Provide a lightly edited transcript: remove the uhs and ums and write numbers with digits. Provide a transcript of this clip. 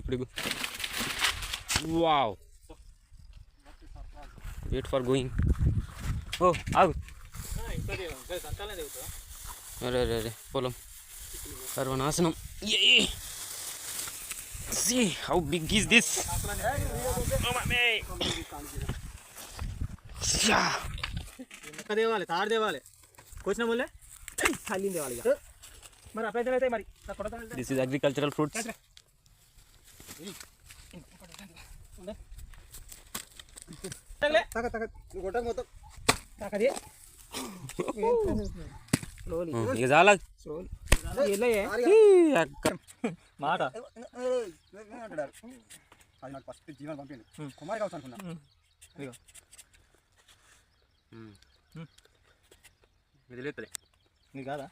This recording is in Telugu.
ఇప్పుడు వావ్ వెయిట్ ఫర్ గోయింగ్. ఓ ఆగు. అరే అరే అరే పొలం సర్వనాశనం. See how big is this? దేవాలి తాడు దేవాలి కోసిన మొల్లే ఖాళీ దేవాలి మరి అప్లైతే అయితే మరి This is agricultural fruits. ఇక చాలా మాట అది నాకు ఫస్ట్ జీవనం పంపింది కుమారి కావచ్చు అనుకున్నా. ఇది లేపలే నీకు కాదా